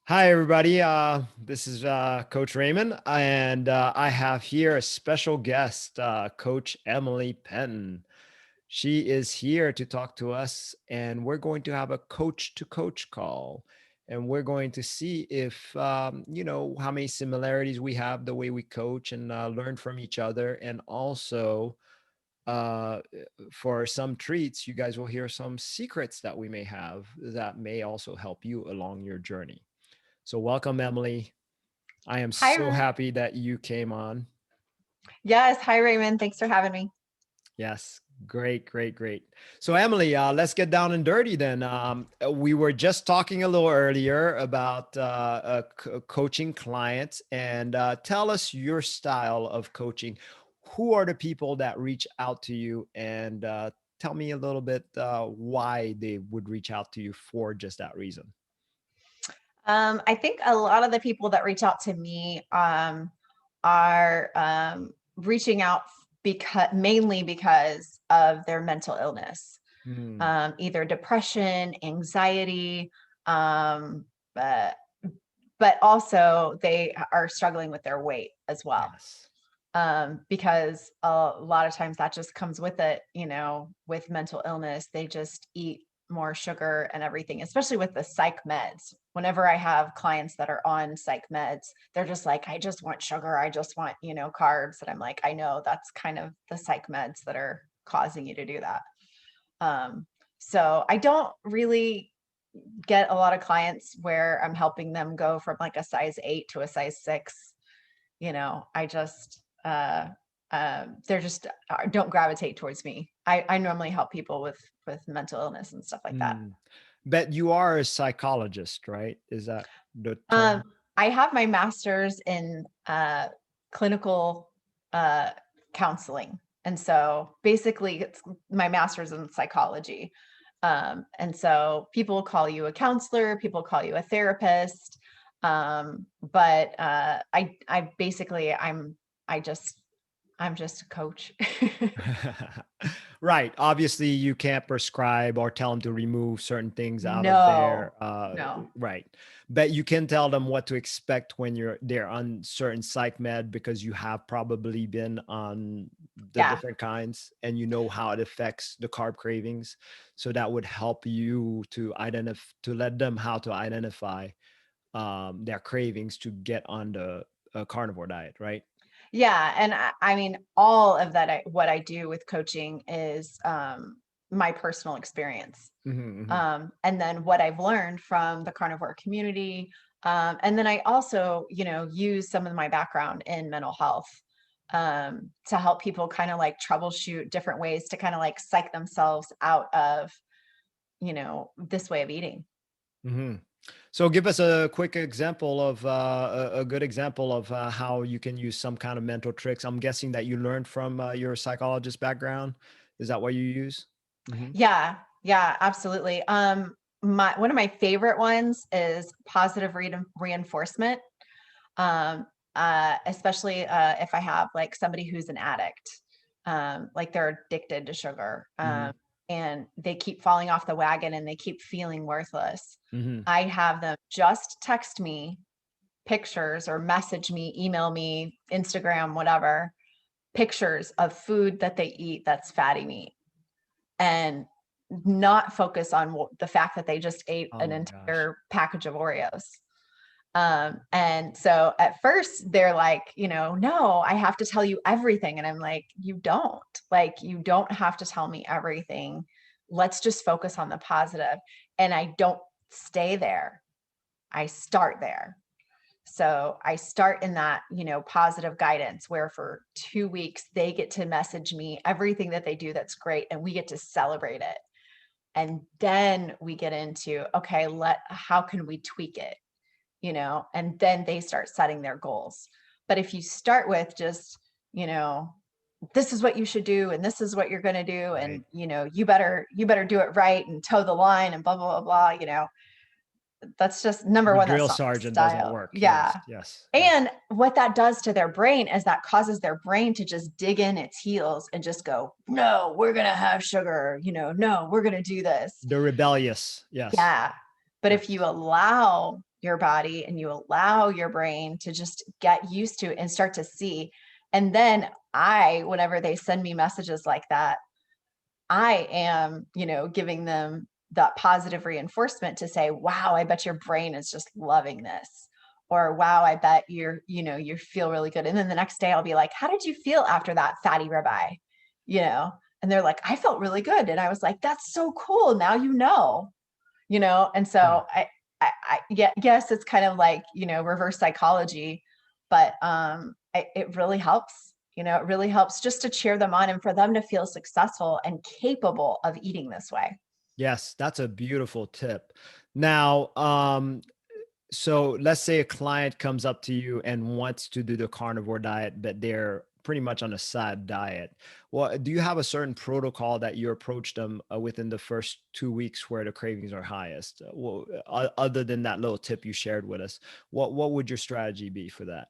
Hi, everybody. This is Coach Raymond, and I have here a special guest, Coach Emily Penton. She is here to talk to us, and we're going to have a coach to coach call. And we're going to see if, how many similarities we have, the way we coach and learn from each other. And also, uh, for some treats, you guys will hear some secrets that we may have that may also help you along your journey. So welcome, Emily. I am Hi. so happy that you came on. Yes. Hi, Raymond. Thanks for having me. Yes, great, great, great. So Emily, let's get down and dirty then. We were just talking a little earlier about coaching clients, and tell us your style of coaching. Who are the people that reach out to you, and tell me a little bit why they would reach out to you for just that reason. I think a lot of the people that reach out to me are reaching out mainly because of their mental illness, Hmm. either depression, anxiety, um, uh, but also they are struggling with their weight as well. Yes. Because a lot of times that just comes with it, with mental illness. They just eat more sugar and everything, especially with the psych meds. Whenever I have clients that are on psych meds, they're just like, I just want sugar. I just want, carbs. And I'm like, I know that's kind of the psych meds that are causing you to do that. Um, so I don't really get a lot of clients where I'm helping them go from like a size 8 to a size 6. I just they're just don't gravitate towards me. I normally help people with mental illness and stuff like that. Mm. But you are a psychologist, right? Is that the Um, term? I have my master's in clinical uh, counseling, and so basically, it's my master's in psychology. And so people call you a counselor, people call you a therapist, but I basically I just I'm just a coach. Right. Obviously, you can't prescribe or tell them to remove certain things out of their No, no. right. But you can tell them what to expect when they're on certain psych med because you have probably been on the Yeah. different kinds and you know how it affects the carb cravings. So that would help you to identify to let them how to identify their cravings to get on the carnivore diet, right? Yeah, and I mean, all of that, what I do with coaching is my personal experience. Hmm. And then what I've learned from the carnivore community. And then I also, use some of my background in mental health to help people kind of like troubleshoot different ways to kind of like psych themselves out of, this way of eating. Hmm. So give us a quick example of a good example of how you can use some kind of mental tricks. I'm guessing that you learned from your psychologist background. Is that what you use? Hmm. Yeah, yeah, absolutely. One of my favorite ones is positive reinforcement. Especially if I have like somebody who's an addict, like they're addicted to sugar, Hmm. and they keep falling off the wagon and they keep feeling worthless. Hmm. I have them just text me pictures or message me, email me, Instagram, whatever, pictures of food that they eat that's fatty meat, and not focus on the fact that they just ate Oh an my gosh. entire package of Oreos. And so at first they're like, no, I have to tell you everything. And I'm like, you don't have to tell me everything. Let's just focus on the positive. And I don't stay there. I start there. So I start in that, positive guidance where for 2 weeks they get to message me everything that they do that's great. And we get to celebrate it. And then we get into, okay, how can we tweak it? And then they start setting their goals. But if you start with just, you know, this is what you should do and this is what you're going to do, Right. and you better do it right and toe the line and blah blah blah blah, that's just number The one, that's drill not my sergeant doesn't style. work. Yes. Yeah. Yes. Yes. And what that does to their brain is that causes their brain to just dig in its heels and just go, no, we're going to have sugar, no, we're going to do this. The rebellious. Yes. Yeah. But if you Yes. allow your body and you allow your brain to just get used to it and start to see. And then whenever they send me messages like that, I am, giving them that positive reinforcement to say, wow, I bet your brain is just loving this. Or wow, I bet you feel really good. And then the next day I'll be like, how did you feel after that fatty ribeye? You know, and they're like, I felt really good. And I was like, that's so cool. Now and Yeah. so yeah, yes, it's kind of like, reverse psychology, but it really helps. It really helps just to cheer them on and for them to feel successful and capable of eating this way. Yes, that's a beautiful tip. Now, so let's say a client comes up to you and wants to do the carnivore diet, but they're pretty much on a sad diet. Well, do you have a certain protocol that you approach them within the first 2 weeks where the cravings are highest? Other than that little tip you shared with us, what would your strategy be for that?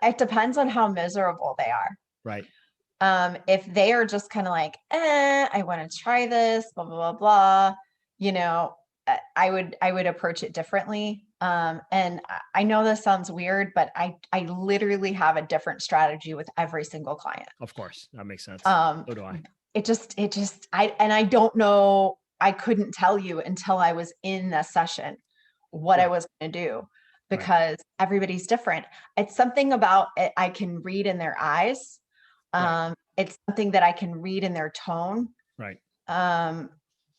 It depends on how miserable they are. Right. If they are just kind of like, I want to try this, blah, blah, blah, blah, I would approach it differently. And I know this sounds weird, but I literally have a different strategy with every single client. Of course, that makes sense. Um, So do I. I don't know, I couldn't tell you until I was in the session what I Right. was going to do Right. because everybody's different. It's something about it I can read in their eyes. Right. It's something that I can read in their tone. Right. Um,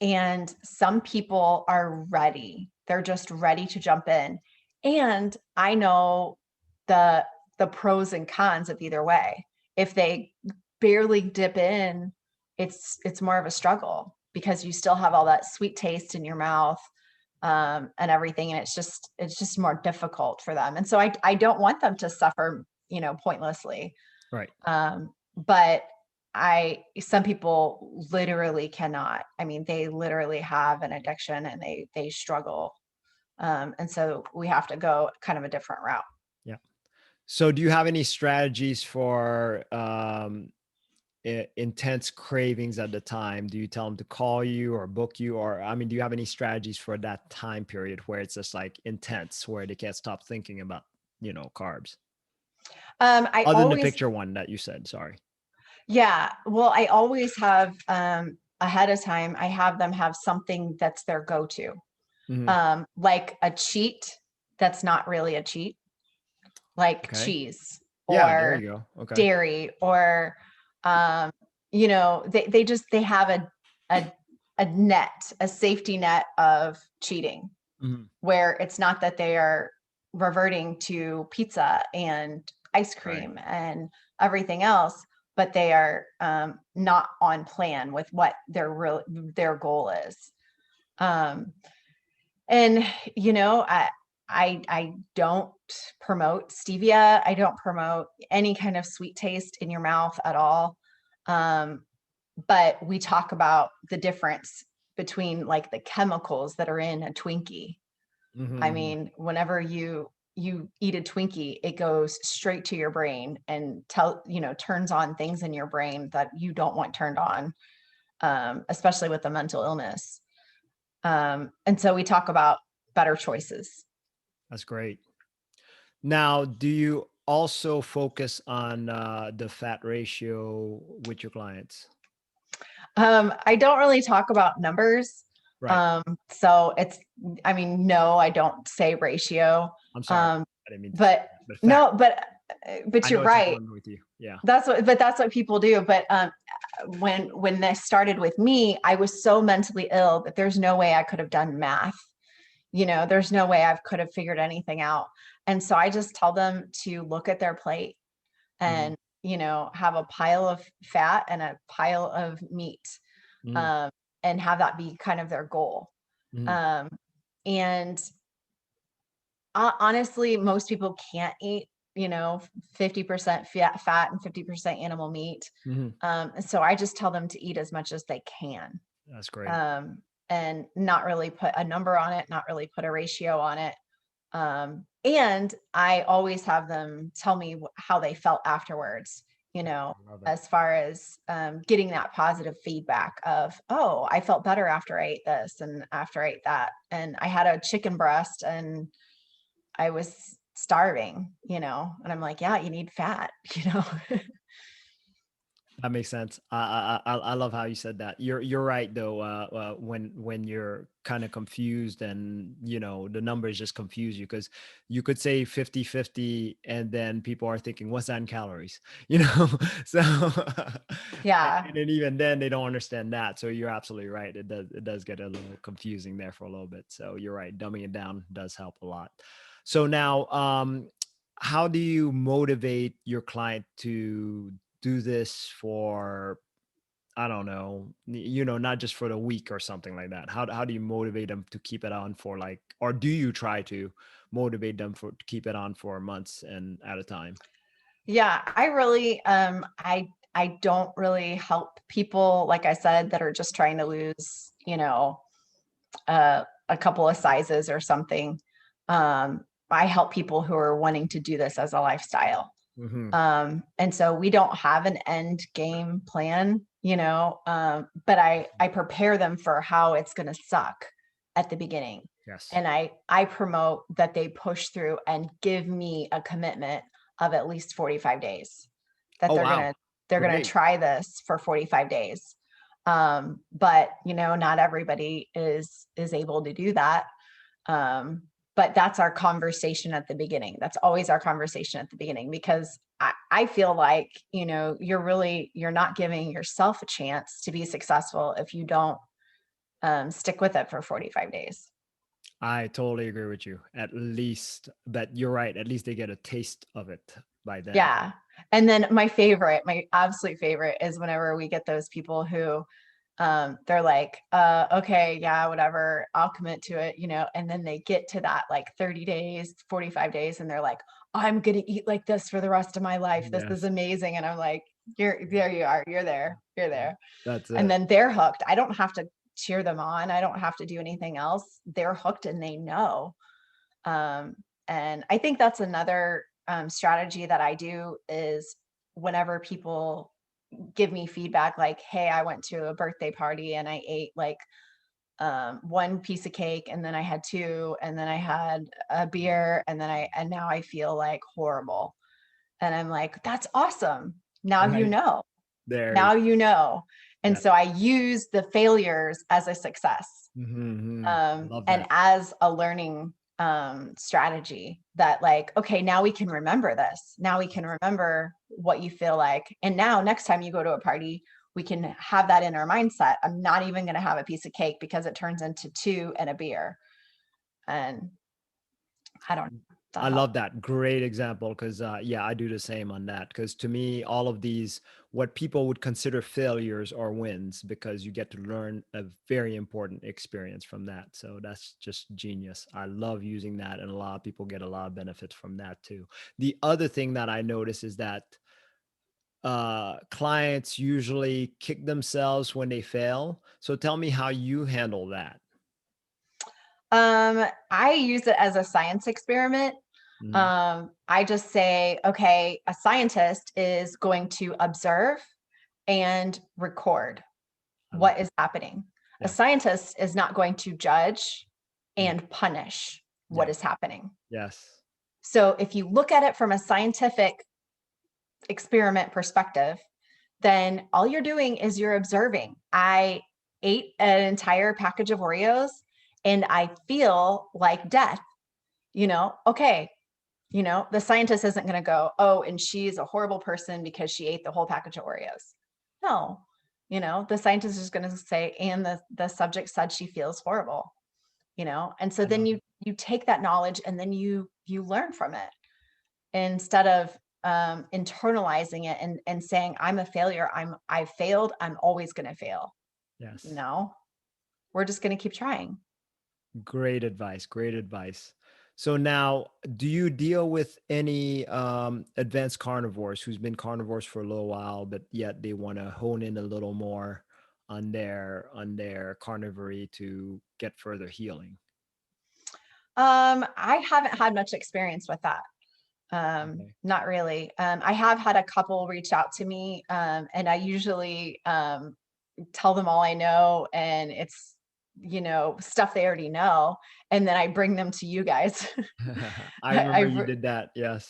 and some people are ready. They're just ready to jump in. And I know the the pros and cons of either way. If they barely dip in, it's more of a struggle because you still have all that sweet taste in your mouth, and everything, and it's just more difficult for them. And so I don't want them to suffer, pointlessly. Right. But some people literally cannot. I mean, they literally have an addiction and they struggle. And so we have to go kind of a different route. Yeah. So do you have any strategies for intense cravings at the time? Do you tell them to call you or book you? Or, I mean, do you have any strategies for that time period where it's just like intense, where they can't stop thinking about, carbs? I Other than the always, picture one that you said, sorry. yeah, well, I always have, ahead of time, I have them have something that's their go-to, Hmm. like a cheat that's not really a cheat, like Okay. cheese Yeah, there or you go. Okay. dairy or they have a a safety net of cheating Hmm. where it's not that they are reverting to pizza and ice Right. cream and everything else, but they are not on plan with what their goal is. Um, and I don't promote stevia. I don't promote any kind of sweet taste in your mouth at all. Um, but we talk about the difference between like the chemicals that are in a Twinkie. I Hmm. mean, whenever you eat a Twinkie, it goes straight to your brain and turns on things in your brain that you don't want turned on, especially with a mental illness. And so we talk about better choices. That's great. Now, do you also focus on the fat ratio with your clients? I don't really talk about numbers. Right. So I mean, no, I don't say ratio. I'm sorry. Um, I didn't mean to say but that, but fat. no, but I you're know it's right. important with you. Yeah. That's what people do. But when this started with me, I was so mentally ill that there's no way I could have done math. There's no way I could have figured anything out. And so I just tell them to look at their plate Hmm. and, have a pile of fat and a pile of meat, Hmm. um, and have that be kind of their goal. Hmm. Um, and honestly, most people can't eat, 50% fat and 50% animal meat. Hmm. And so I just tell them to eat as much as they can, That's great. um, and not really put a number on it, not really put a ratio on it. And I always have them tell me how they felt afterwards. you know, I love it. as far as getting that positive feedback of, oh, I felt better after I ate this and after I ate that. And I had a chicken breast and I was starving, and I'm like, yeah, you need fat, That makes sense. I love how you said that. You're right though. When you're kind of confused and the numbers just confuse you because you could say 50-50 and then people are thinking what's that in calories, So Yeah. and then even then they don't understand that. So you're absolutely right. It does get a little confusing there for a little bit. So you're right. Dumbing it down does help a lot. So now, how do you motivate your client to do this for, I don't know, not just for the week or something like that? How do you motivate them to keep it on for, like, or do you try to motivate them to keep it on for months and at a time? Yeah, I really I don't really help people, like I said, that are just trying to lose, a couple of sizes or something. I help people who are wanting to do this as a lifestyle. Hmm. And so we don't have an end game plan, but I prepare them for how it's going to suck at the beginning. Yes. And I promote that they push through and give me a commitment of at least 45 days that Oh, they're going wow. to they're going to Great. try this for 45 days. But not everybody is able to do that. Um, but that's our conversation at the beginning. That's always our conversation at the beginning because I feel like, you're not giving yourself a chance to be successful if you don't stick with it for 45 days. I totally agree with you. At least, but you're right. At least they get a taste of it by then. Yeah. And then my absolute favorite is whenever we get those people who they're like, okay, yeah, whatever, I'll commit to it, and then they get to that like 30 days, 45 days, and they're like, I'm gonna eat like this for the rest of my life. This is Yes. amazing. And I'm like, you're there, you are, you're there, you're there. That's And it. then they're hooked. I don't have to cheer them on. I don't have to do anything else. They're hooked and they know. Um, and I think that's another strategy that I do is whenever people give me feedback like, hey, I went to a birthday party and I ate like one piece of cake and then I had two and then I had a beer and now I feel like horrible. And I'm like, that's awesome. Now you Right know. there. Now you know. And Yeah. so I use the failures as a success, I love and that. as a learning strategy that like, okay, now we can remember this. Now we can remember what you feel like. And now next time you go to a party, we can have that in our mindset. I'm not even going to have a piece of cake because it turns into two and a beer. And I don't know. That I helps. love that. Great example. Because, yeah, I do the same on that. Because to me, all of these, what people would consider failures are wins because you get to learn a very important experience from that. So that's just genius. I love using that. And a lot of people get a lot of benefits from that too. The other thing that I notice is that clients usually kick themselves when they fail. So tell me how you handle that. I use it as a science experiment. Mhm. I just say, okay, a scientist is going to observe and record I love what is happening. A Yes. scientist is not going to judge Mm. and punish what Yes. is happening. Yes. So if you look at it from a scientific experiment perspective, then all you're doing is you're observing. I ate an entire package of Oreos and I feel like death, okay. The scientist isn't going to go, oh, and she's a horrible person because she ate the whole package of Oreos. No, the scientist is going to say, and the subject said she feels horrible, and so I then love you take that knowledge and then you learn from it instead of internalizing it and saying, I'm a failure. I failed. I'm always going to fail. Yes. No, we're just going to keep trying. Great advice. Great advice. So now, do you deal with any advanced carnivores who's been carnivores for a little while, but yet they want to hone in a little more on their carnivory to get further healing? I haven't had much experience with that. Okay. Not really. I have had a couple reach out to me, and I usually tell them all I know, and it's, stuff they already know, and then I bring them to you guys. I I, I remember you br- did that. Yes.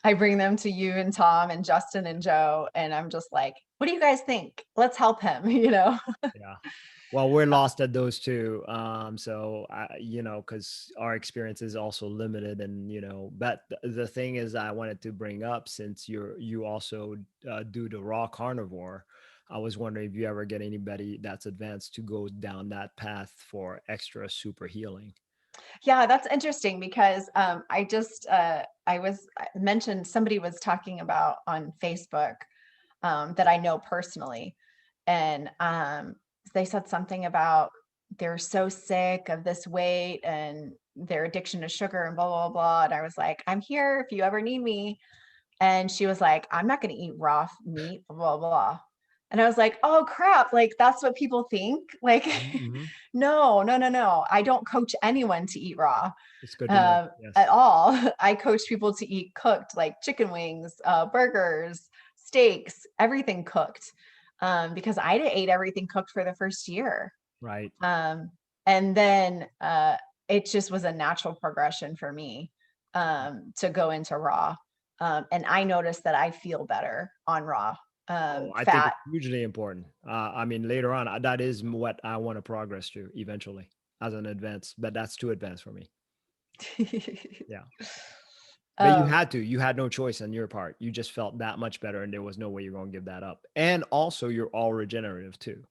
I bring them to you and Tom and Justin and Joe, and I'm just like, "What do you guys think? Let's help him." Yeah. Well, we're lost at those two. So because our experience is also limited, and but the thing is, I wanted to bring up, since you also do the raw carnivore. I was wondering if you ever get anybody that's advanced to go down that path for extra super healing. Yeah, that's interesting because I mentioned somebody was talking about on Facebook that I know personally, and they said something about they're so sick of this weight and their addiction to sugar and blah blah blah. And I was like, I'm here if you ever need me. And she was like, I'm not going to eat raw meat, blah blah blah. And I was like, oh crap, like that's what people think. Like, Mm-hmm. no, no, no, no. I don't coach anyone to eat raw It's good to know. at Yes. all. I coach people to eat cooked, like chicken wings, burgers, steaks, everything cooked, because I ate everything cooked for the first year. Right. Um, and then it just was a natural progression for me to go into raw. And I noticed that I feel better on raw Oh, I think fat. it's hugely important. I mean, later on, that is what I want to progress to eventually as an advance, but that's too advanced for me. Yeah. But you um, had to. You had no choice on your part. You just felt that much better, and there was no way you're going to give that up. And also, you're all regenerative too.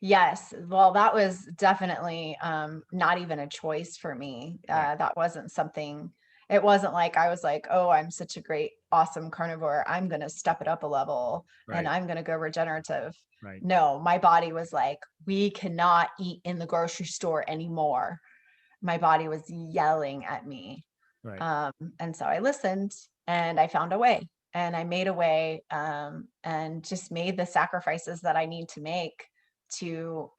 Yes. Well, that was definitely not even a choice for me. Right. That wasn't something, it wasn't like I was like, oh, I'm such a great, awesome carnivore. I'm going to step it up a level and Right. I'm going to go regenerative. Right. No, my body was like, we cannot eat in the grocery store anymore. My body was yelling at me. Right. Um, and so I listened and I found a way and I made a way and just made the sacrifices that I need to make to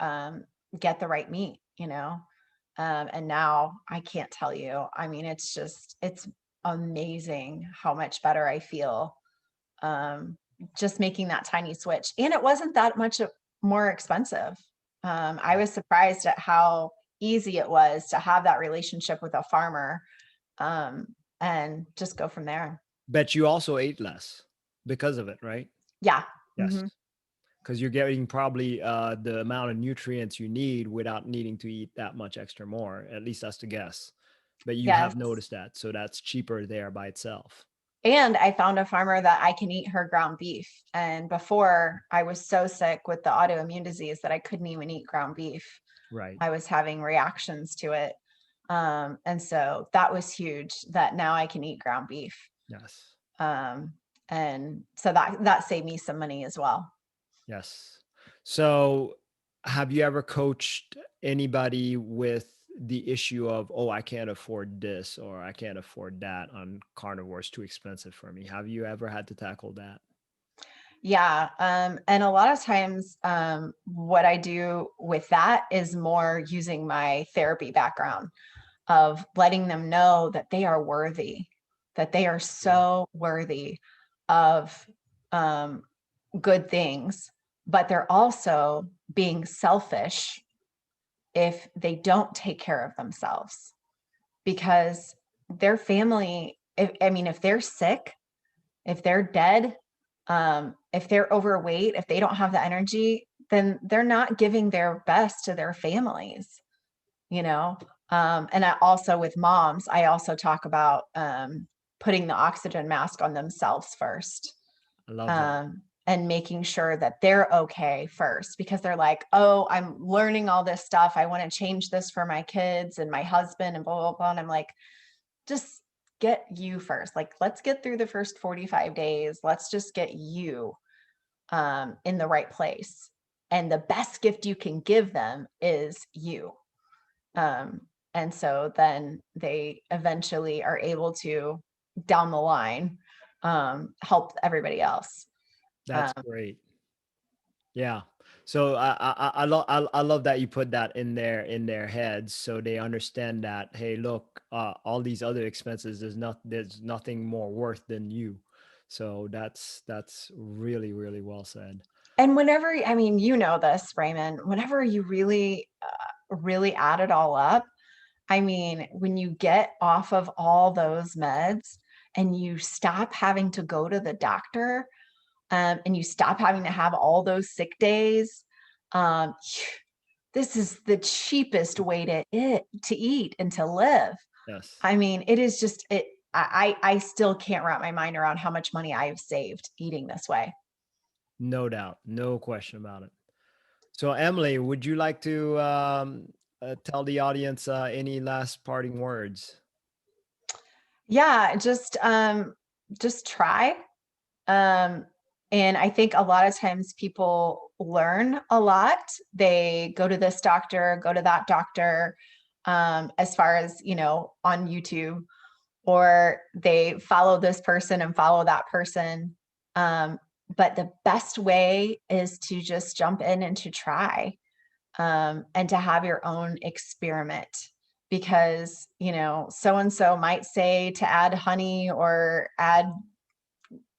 get the right meat. And now I can't tell you. I mean, it's amazing how much better I feel um, just making that tiny switch. And it wasn't that much more expensive. I Right. was surprised at how easy it was to have that relationship with a farmer um, and just go from there. But you also ate less because of it, right? Yeah. Yes. Hmm. Because you're getting probably the amount of nutrients you need without needing to eat that much extra more. At least that's the guess. But you Yes. have noticed that. So that's cheaper there by itself. And I found a farmer that I can eat her ground beef. And before I was so sick with the autoimmune disease that I couldn't even eat ground beef. Right. I was having reactions to it. And so that was huge that now I can eat ground beef. Yes. Um, and so that saved me some money as well. Yes. So, have you ever coached anybody with the issue of, oh, I can't afford this or I can't afford that on carnivores, too expensive for me? Have you ever had to tackle that? Yeah. And a lot of times, what I do with that is more using my therapy background of letting them know that they are worthy, that they are Yeah. so worthy of um, good things, but they're also being selfish if they don't take care of themselves because their family, if they're sick, if they're dead, if they're overweight, if they don't have the energy, then they're not giving their best to their families, you know? And I also, with moms, I also talk about putting the oxygen mask on themselves first I love that. and making sure that they're okay first because they're like, oh, I'm learning all this stuff. I want to change this for my kids and my husband and blah, blah, blah. And I'm like, just get you first. Like, let's get through the first 45 days. Let's just get you in the right place. And the best gift you can give them is you. Um, and so then they eventually are able to, down the line, help everybody else. That's Um, great. Yeah. So I love that you put that in their heads so they understand that, hey, look, all these other expenses, there's nothing more worth than you. So that's really really well said. And whenever, I mean, you know this, Raymond, whenever you really add it all up, I mean, when you get off of all those meds and you stop having to go to the doctor, and you stop having to have all those sick days, um, this is the cheapest way to eat and to live. Yes, I mean, it is just it. I still can't wrap my mind around how much money I have saved eating this way. no doubt, no question about it. So Emily, would you like to tell the audience any last parting words? Yeah, just try. Um, and I think a lot of times people learn a lot. They go to this doctor, go to that doctor, as far as, on YouTube, or they follow this person and follow that person. Um, but the best way is to just jump in and to try, and to have your own experiment, because so and so might say to add honey or add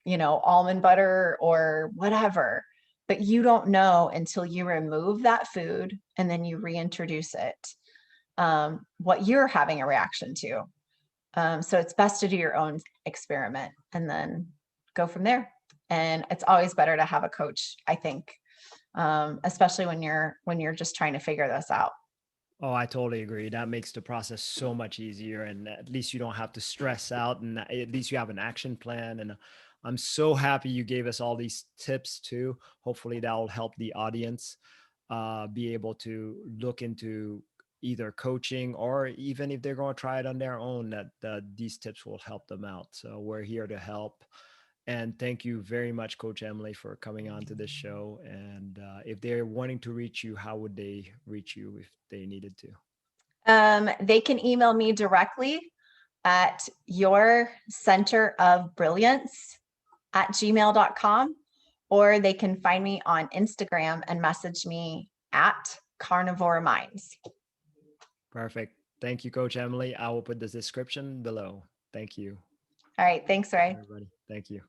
almond butter or whatever, but you don't know until you remove that food and then you reintroduce it, what you're having a reaction to. So it's best to do your own experiment and then go from there. And it's always better to have a coach, I think, especially when you're just trying to figure this out. Oh, I totally agree. That makes the process so much easier, and at least you don't have to stress out, and at least you have an action plan. And I'm so happy you gave us all these tips too. Hopefully, that will help the audience be able to look into either coaching, or even if they're going to try it on their own, that these tips will help them out. So we're here to help. And thank you very much, Coach Emily, for coming on to this show. And if they're wanting to reach you, how would they reach you if they needed to? They can email me directly at your center of brilliance at gmail.com, or they can find me on Instagram and message me at Carnivore Minds. Perfect. Thank you, Coach Emily. I will put the description below. Thank you, All right. Thanks, Ray. everybody. Thank you.